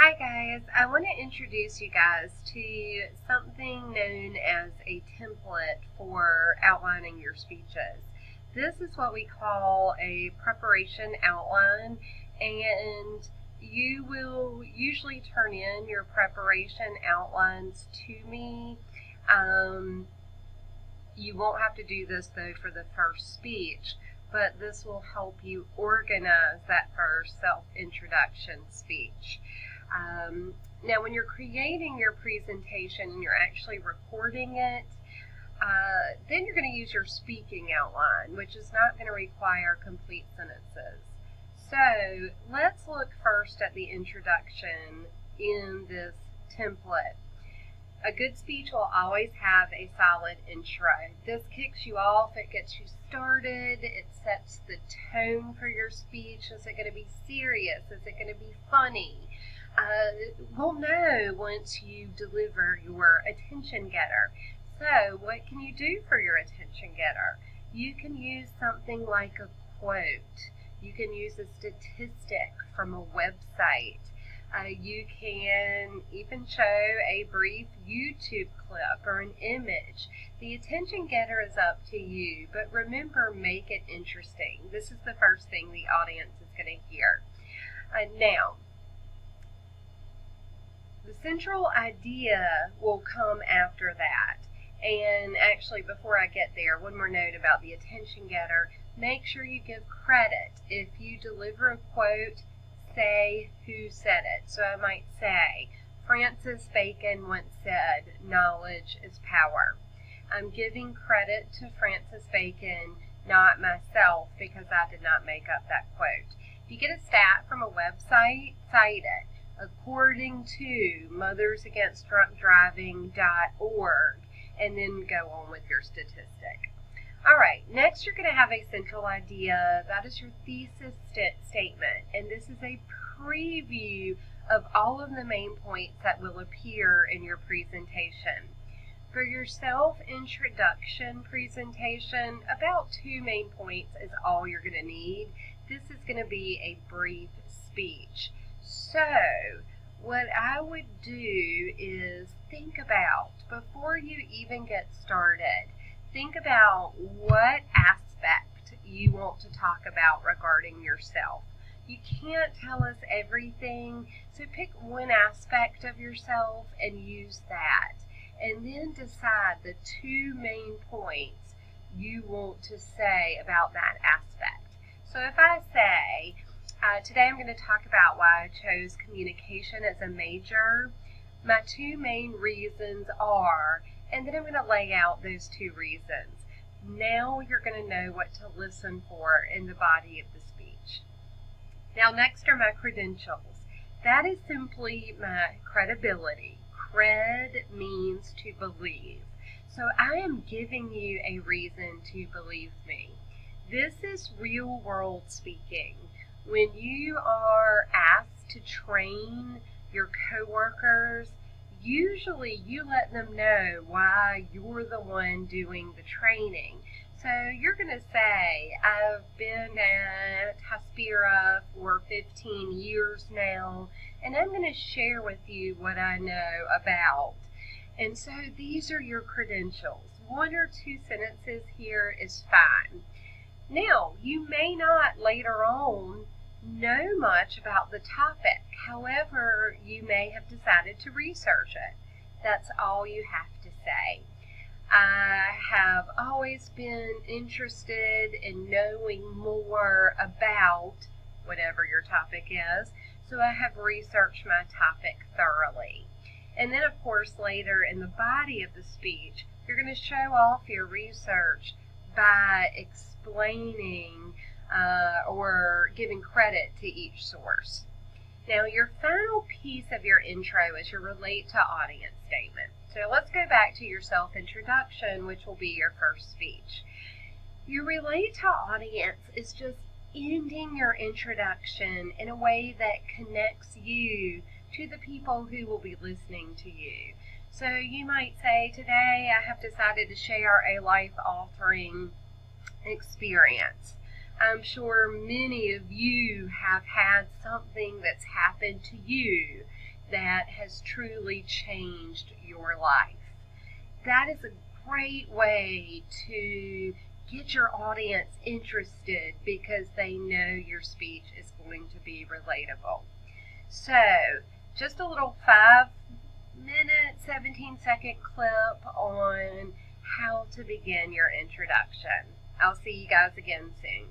Hi guys, I want to introduce you guys to something known as a template for outlining your speeches. This is what we call a preparation outline, and you will usually turn in your preparation outlines to me. You won't have to do this though for the first speech, but this will help you organize that first self-introduction speech. Now, when you're creating your presentation and you're actually recording it, then you're going to use your speaking outline, which is not going to require complete sentences. So let's look first at the introduction in this template. A good speech will always have a solid intro. This kicks you off, it gets you started, it sets the tone for your speech. Is it going to be serious? Is it going to be funny? We'll know once you deliver your attention getter. So what can you do for your attention getter? You can use something like a quote. You can use a statistic from a website. You can even show a brief YouTube clip or an image. The attention getter is up to you, but remember, make it interesting. This is the first thing the audience is going to hear. Now, the central idea will come after that. And actually, before I get there, one more note about the attention getter. Make sure you give credit. If you deliver a quote, say who said it. So I might say, Francis Bacon once said, knowledge is power. I'm giving credit to Francis Bacon, not myself, because I did not make up that quote. If you get a stat from a website, cite it. According to mothersagainstdrunkdriving.org, and then go on with your statistic. All right, next you're going to have a central idea. That is your thesis statement, and this is a preview of all of the main points that will appear in your presentation. For your self-introduction presentation, about 2 main points is all you're going to need. This is going to be a brief speech. So, what I would do is think about, before you even get started, think about what aspect you want to talk about regarding yourself. You can't tell us everything, so pick one aspect of yourself and use that. And then decide the 2 main points you want to say about that aspect. So if I say, today I'm going to talk about why I chose communication as a major, my 2 main reasons are, and then I'm going to lay out those 2 reasons. Now you're going to know what to listen for in the body of the speech. Now next are my credentials. That is simply my credibility. Cred means to believe. So I am giving you a reason to believe me. This is real world speaking. When you are asked to train your coworkers, usually you let them know why you're the one doing the training. So you're going to say, I've been at Hospira for 15 years now, and I'm going to share with you what I know about. And so these are your credentials. 1 or 2 sentences here is fine. Now, you may not later on know much about the topic. However, you may have decided to research it. That's all you have to say. I have always been interested in knowing more about whatever your topic is, so I have researched my topic thoroughly. And then, of course, later in the body of the speech, you're going to show off your research by explaining or giving credit to each source. Now, your final piece of your intro is your relate to audience statement. So let's go back to your self-introduction, which will be your first speech. Your relate to audience is just ending your introduction in a way that connects you to the people who will be listening to you. So you might say, today I have decided to share a life-altering experience. I'm sure many of you have had something that's happened to you that has truly changed your life. That is a great way to get your audience interested because they know your speech is going to be relatable. So, just a little 5-minute, 17-second clip on how to begin your introduction. I'll see you guys again soon.